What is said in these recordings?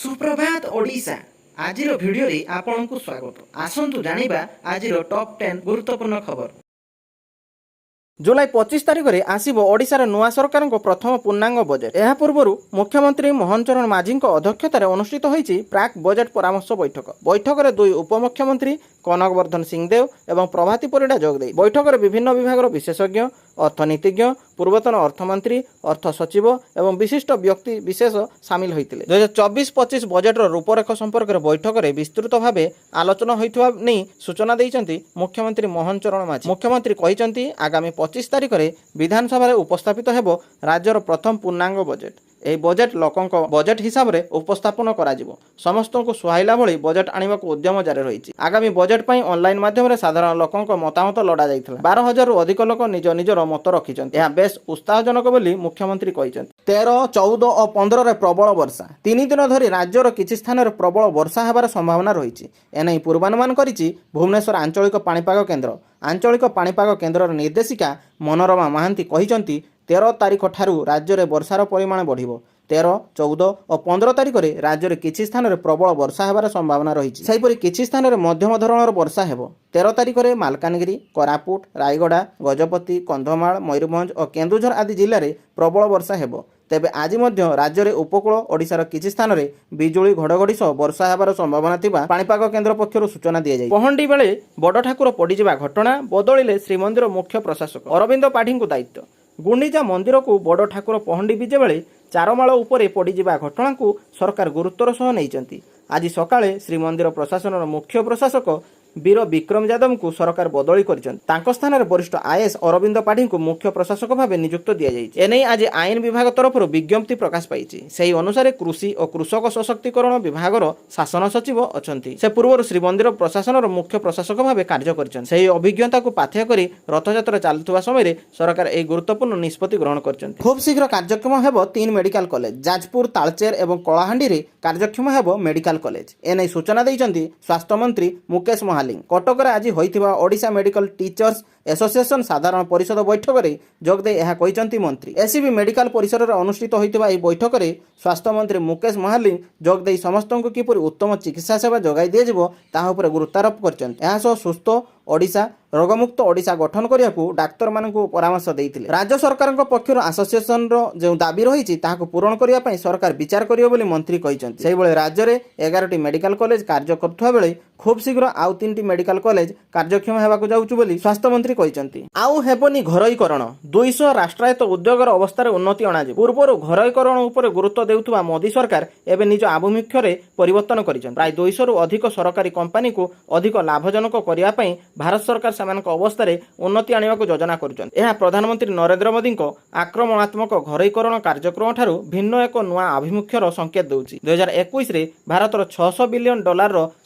सुप्रभात ओडिशा आज भिडियो रे आपन को स्वागत। आसंतु जानिबा आज टॉप 10 गुरुत्वपूर्ण खबर। जुलाई 25 तारिख में आसब ओडिशार नुआ सरकार प्रथम पूर्णांग बजेट। यह पूर्व मुख्यमंत्री मोहन चरण माझी अध्यक्षतार अनुष्ठित होईछि प्राक बजेट परामर्श बैठक। बैठक में दुई उपमुख्यमंत्री कनक वर्धन सिंहदेव और प्रभाती परिडा जोगदे बैठक में विभिन्न विभाग विशेषज्ञ, अर्थनीतिज्ञ, पूर्वतन अर्थमंत्री, अर्थ सचिव और विशिष्ट व्यक्ति विशेष सामिल होते। 2024-25 बजेट रूपरेख संपर्क में बैठक में विस्तृत भाव आलोचना होता नहीं सूचना देते मुख्यमंत्री मोहन चरण माझी। मुख्यमंत्री कहते आगामी 25 तारिख में विधानसभा उपस्थापित हेबो राज्यर प्रथम पूर्णांग बजेट। यह बजेट लोकंक बजेट हिसाब से उपस्थापन करा जिवो। समस्त को सुहाइला भली बजेट आनिबा को उद्यम जारी रही। आगामी बजेट पई ऑनलाइन माध्यम रे साधारण लोकंक मतामत लड़ा जाइथिला। 12,000 रु अधिक लोक निज निजर मत रखिछन्ति। यह बेस उत्साहजनक बोली मुख्यमंत्री कहिछन्ति। 13, 14 और 15 रे प्रबल वर्षा। 3 दिन धरी राज्यर किछि स्थान रे प्रबल वर्षा हेबार संभावना रही। एनै पूर्वानुमान करिछि भुवनेश्वर आंचलिक पाणीपाग केन्द्र। आंचलिक पाणीपाग केन्द्र निर्देशिका मनोरमा महांती कहिछन्ति 13 तारिख ठारू राज्य में वर्षार परिमाण बढ़िबो। 13, 14 और 15 तारिख में राज्य में किछि स्थान में प्रबल वर्षा हेबार संभावना रही। सेहिपरि किछि स्थान में मध्यम धरणर वर्षा हेबो। 13 तारिख में मालकानगिरी, कोरापुट, रायगड़ा, गजपति, कंधमाल, मयूरभंज और केन्दुझर आदि जिले में प्रबल वर्षा हेबो। तेबे आज मध्य राज्य में उपकूल ओडिशार किछि स्थान में बिजुली घड़घड़ी सह वर्षा हेबार संभावना थिबा पाणीपाग केन्द्र पक्षरु सूचना दिया जाय। पहंडी बेले बड़ ठाकुर पड़िजिबा घटना बदलिले श्रीमंदिर मुख्य प्रशासक अरविंद पाढ़ी को दायित्व। गुंडीचा मंदिर को बड़ ठाकुर पहंडी विजे बेले चारमाल उपरे पड़िजिबा घटना को सरकार गुरुत्वर सह नैचंती। आज सकाळे श्रीमंदिर प्रशासन मुख्य प्रशासक वीर विक्रम यादव को सरकार बदली कर स्थान में वरिष्ठ आईएएस अरविंद पाढ़ी को मुख्य प्रशासक भाव नियुक्त दि जाएगी। एने आज आईन विभाग तरफ विज्ञप्ति प्रकाश पाई। से अनुसार कृषि और कृषक सशक्तिकरण विभाग शासन सचिव अच्छा। से पूर्व श्रीमंदिर प्रशासन मुख्य प्रशासक भाव कार्य कर अभिज्ञता को पाथेय कर रथयात्रा चलुवा समय सरकार एक गुरुत्वपूर्ण निष्पत्ति ग्रहण कर। खूब शीघ्र कार्यक्रम हेब 3 मेडिकल कॉलेज। जाजपुर, तालचेर और कलाहांडी रे कार्यक्षम हेब मेडिकल कॉलेज। एने सूचना देइछन्ति स्वास्थ्य मंत्री मुकेश महालिंग। कटक आज होइथिबा ओडिशा मेडिकल टीचर्स एसोसिएशन साधारण परिषद बैठक में जोगदे यह कहते मंत्री। एसीबी मेडिकल परिसर में अनुष्ठित होइथिबा एही बैठक में स्वास्थ्य मंत्री मुकेश महालिंग जोगदे समस्त को किपरि उत्तम चिकित्सा सेवा जोगाई दिया ताहा उपर गुरुत्वारोप करछन्ति। सुस्थ ओडिशा, रोगमुक्त ओडिशा गठन करिया को डाक्तर मानकु परामर्श देइथिले। राज्य सरकार पक्षर एसोसिएशन जो दाबी रही पूरण करिया पई सरकार विचार करियो बोली मंत्री कहिसन्ति। सेहि बेले राज्य में 11टी मेडिकल कॉलेज कार्य करथुवा बेले खूब शीघ्र आउ 3टी मेडिकल कॉलेज कार्यक्षम हेबाकु जाउछु बोली स्वास्थ्य मंत्री कहिसन्ति। आउ हेबनी घरोईकरण। 200 राष्ट्रायत्त उद्योगर अवस्था उन्नति अणाजिब। पूर्वर घरोईकरण उपर गुरुत्व देउथुवा मोदी सरकार एबे निज आभिमुख्य रे परिवर्तन करिसन्ति। प्राय 200 रु अधिक सरकारी कंपनी को अधिक लाभजनक करिया पई भारत सरकार सेमानक अवस्था रे उन्नति आनिबाकु योजना करुछन्ति। यह प्रधानमंत्री नरेंद्र मोदी को आक्रमणात्मक घरोईकरण कार्यक्रम ठारू भिन्न एक नुआ आभिमुख्यर संकेत देउछि। 2021 रे भारतर $600 बिलियन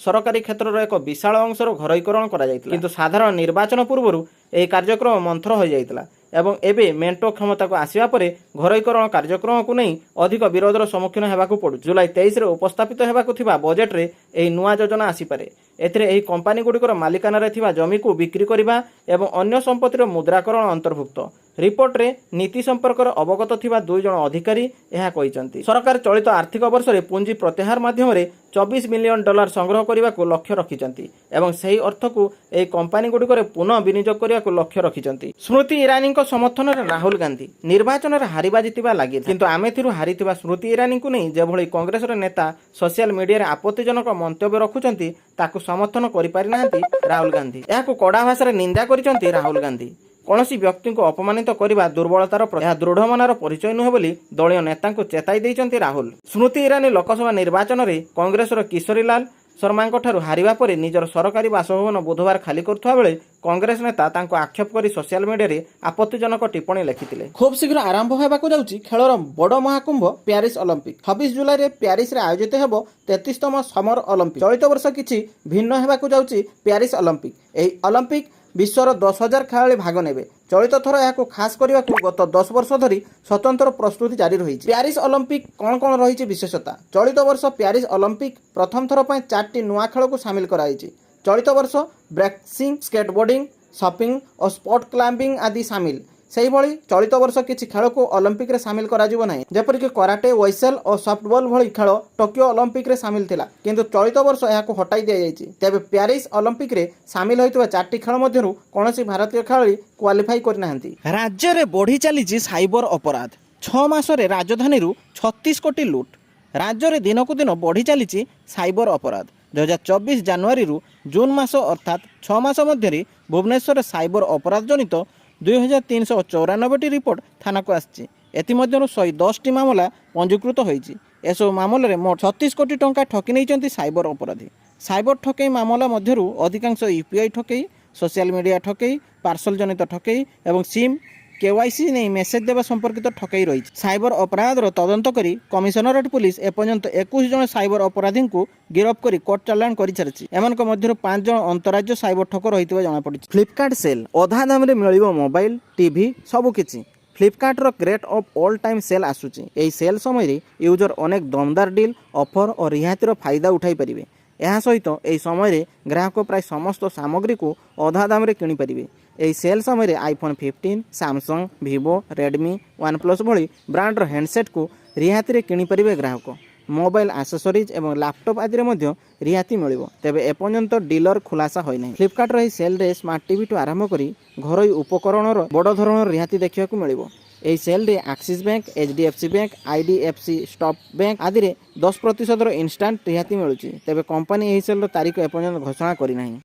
सरकारी क्षेत्र एक विशाल अंशर घरोईकरण करा जायतिला। किंतु साधारण निर्वाचन पूर्व यह कार्यक्रम मंथर हो जाइतिला एवं एबे मेंटो क्षमता को आसिबा परे घरोईकरण कार्यक्रम को नहीं अधिक विरोधर सम्मुखीन हेबाकु पड़ु। जुलाई 23 रे उपस्थापित हेबाकु थिबा बजेट रे एही नुआ योजना आसी पारे। एथिरे एही कंपनी गुडिकर मालिकाना रे थिबा जमी को बिक्री करिबा एवं अन्य संपत्तिर मुद्राकरण अंतर्भुक्त। रिपोर्ट रे नीति संपर्क अवगत थिबा 2 जण अधिकारी यह कहिसन्ति। सरकार चलित आर्थिक वर्ष रे पुंजी प्रत्याहार माध्यम रे $24 मिलियन संग्रह करने को लक्ष्य रखिछन्ति एवं सही अर्थ को एही कंपनी गुडिकर पुनः विनियोग करने को लक्ष्य रखिछन्ति। स्मृति ईरानी को समर्थन रे राहुल गांधी निर्वाचन रे हारिबा जितिबा लागि किंतु आमेथिरु हारिथिबा स्मृति ईरानी को नहीं जेभଳି कांग्रेस रे नेता सोशल मीडिया रे आपत्तिजनक मंतव्य रखुछन्ति ताकू समर्थन करि पारि नाहंती राहुल गांधी। याकू कड़ा भाषा रे निंदा करिसन्ति राहुल गांधी। कौनसी व्यक्ति को अपमानित करने दुर्बलतार दृढ़ मनार परिचय नुहे बोली दलीय नेता को चेताई देइछन्ति राहुल। स्मृति ईरानी लोकसभा निर्वाचन में कांग्रेस किशोरी लाल शर्मा हारिबा परे निजर सरकारी बासभवन बुधवार खाली करुवा बेले कांग्रेस नेता तांको आक्षेप करी सोशल मीडिया रे आपत्तिजनक टिप्पणी लिखिथिले। खूब शीघ्र आरंभ हेबाकु जाउछि खेलर बड़ महाकुंभ प्यारिस ओलंपिक। 26 जुलाई रे प्यारिस रे आयोजित हेबो 33तम समर ओलंपिक। चलित वर्ष किछि भिन्न हेबाकु जाउछि प्यारिस ओलंपिक। एही ओलंपिक विश्वर 10,000 खेलाड़ी भाग नेबे। चलित थर यह खास करने को गत 10 वर्ष धरी स्वतंत्र प्रस्तुति जारी रही। प्यारिस ओलंपिक कौन कौन रही विशेषता। चलित वर्ष प्यारिस ओलंपिक प्रथम थर पर 4टी नुआ खेल को सामिल कराई। चलित वर्ष ब्रेक्सिंग, स्केटबोर्डिंग, शॉपिंग और स्पोर्ट क्लाइंबिंग आदि सामिल। ସେହିଭଳି ଚଳିତ ବର୍ଷ କିଛି ଖେଳକୁ ଅଲିମ୍ପିକରେ ସାମିଲ କରାଯିବ ନାହିଁ, ଯେପରିକି କରାଟେ, ୱେସେଲ ଓ ସଫ୍ଟବଲ ଭଳି ଖେଳ ଟୋକିଓ ଅଲିମ୍ପିକରେ ସାମିଲ ଥିଲା, କିନ୍ତୁ ଚଳିତ ବର୍ଷ ଏହାକୁ ହଟାଇ ଦିଆଯାଇଛି। ତେବେ ପ୍ୟାରିସ୍ ଅଲିମ୍ପିକରେ ସାମିଲ ହୋଇଥିବା 4ଟି ଖେଳ ମଧ୍ୟରୁ କୌଣସି ଭାରତୀୟ ଖେଳାଳି କ୍ୱାଲିଫାଇ କରିନାହାନ୍ତି। ରାଜ୍ୟରେ ବଢ଼ି ଚାଲିଛି ସାଇବର ଅପରାଧ। 6 ମାସରେ ରାଜଧାନୀରୁ 36 କୋଟି ଲୁଟ୍। ରାଜ୍ୟରେ ଦିନକୁ ଦିନ ବଢ଼ି ଚାଲିଛି ସାଇବର ଅପରାଧ। 2024 ଜାନୁଆରୀରୁ ଜୁନ୍ ମାସ ଅର୍ଥାତ୍ 6 ମାସ ମଧ୍ୟରେ ଭୁବନେଶ୍ୱରରେ ସାଇବର ଅପରାଧ ଜନିତ 2394ଟି ରିପୋର୍ଟ ଥାନାକୁ ଆସିଛି। ଏଥିମଧ୍ୟରୁ 110ଟି ମାମଲା ପଞ୍ଜୀକୃତ ହୋଇଛି। ଏସବୁ ମାମଲାରେ ମୋଟ 36 କୋଟି ଟଙ୍କା ଠକି ନେଇଛନ୍ତି ସାଇବର ଅପରାଧୀ। ସାଇବର ଠକେଇ ମାମଲା ମଧ୍ୟରୁ ଅଧିକାଂଶ ୟୁପିଆଇ ଠକେଇ, ସୋସିଆଲ ମିଡ଼ିଆ ଠକେଇ, ପାର୍ସଲ ଜନିତ ଠକେଇ ଏବଂ ସିମ୍ କେୱାଇସି ନେଇ ମେସେଜ ଦେବା ସମ୍ପର୍କିତ ଠକେଇ ରହିଛି। ସାଇବର ଅପରାଧର ତଦନ୍ତ କରି କମିଶନରେଟ୍ ପୁଲିସ ଏପର୍ଯ୍ୟନ୍ତ 21 ଜଣ ସାଇବର ଅପରାଧୀଙ୍କୁ ଗିରଫ କରି କୋର୍ଟ ଚାଲାଣ କରିସାରିଛି। ଏମାନଙ୍କ ମଧ୍ୟରୁ 5 ଜଣ ଅନ୍ତରାଜ୍ୟ ସାଇବର ଠକ ରହିଥିବା ଜଣାପଡ଼ିଛି। ଫ୍ଲିପକାର୍ଟ ସେଲ୍ ଅଧା ଦାମରେ ମିଳିବ ମୋବାଇଲ, ଟିଭି ସବୁକିଛି। ଫ୍ଲିପକାର୍ଟର great of all time sale ଆସୁଛି। ଏହି ସେଲ୍ ସମୟରେ ୟୁଜର ଅନେକ ଦମଦାର ଡିଲ୍, ଅଫର ଓ ରିହାତିର ଫାଇଦା ଉଠାଇ ପାରିବେ। ଏହା ସହିତ ଏହି ସମୟରେ ଗ୍ରାହକ ପ୍ରାୟ ସମସ୍ତ ସାମଗ୍ରୀକୁ ଅଧା ଦାମରେ କିଣିପାରିବେ। ଏହି ସେଲ୍ ସମୟରେ iPhone 15, Samsung, Vivo, Redmi, OnePlus ଭଳି ବ୍ରାଣ୍ଡର ହ୍ୟାଣ୍ଡସେଟ୍କୁ ରିହାତିରେ କିଣିପାରିବେ ଗ୍ରାହକ। ମୋବାଇଲ ଆସେସରିଜ୍ ଏବଂ ଲାପଟପ୍ ଆଦିରେ ମଧ୍ୟ ରିହାତି ମିଳିବ। ତେବେ ଏପର୍ଯ୍ୟନ୍ତ ଡିଲର ଖୁଲାସା ହୋଇନାହିଁ। ଫ୍ଲିପକାର୍ଟର ଏହି ସେଲ୍ରେ ସ୍ମାର୍ଟ ଟିଭିଠୁ ଆରମ୍ଭ କରି ଘରୋଇ ଉପକରଣର ବଡ଼ ଧରଣର ରିହାତି ଦେଖିବାକୁ ମିଳିବ। ଏହି ସେଲ୍ରେ Axis bank, HDFC bank, IDFC ଷ୍ଟଟ୍ ବ୍ୟାଙ୍କ ଆଦିରେ 10% ଇନଷ୍ଟାଣ୍ଟ ରିହାତି ମିଳୁଛି। ତେବେ କମ୍ପାନୀ ଏହି ସେଲ୍ର ତାରିଖ ଏପର୍ଯ୍ୟନ୍ତ ଘୋଷଣା କରିନାହିଁ।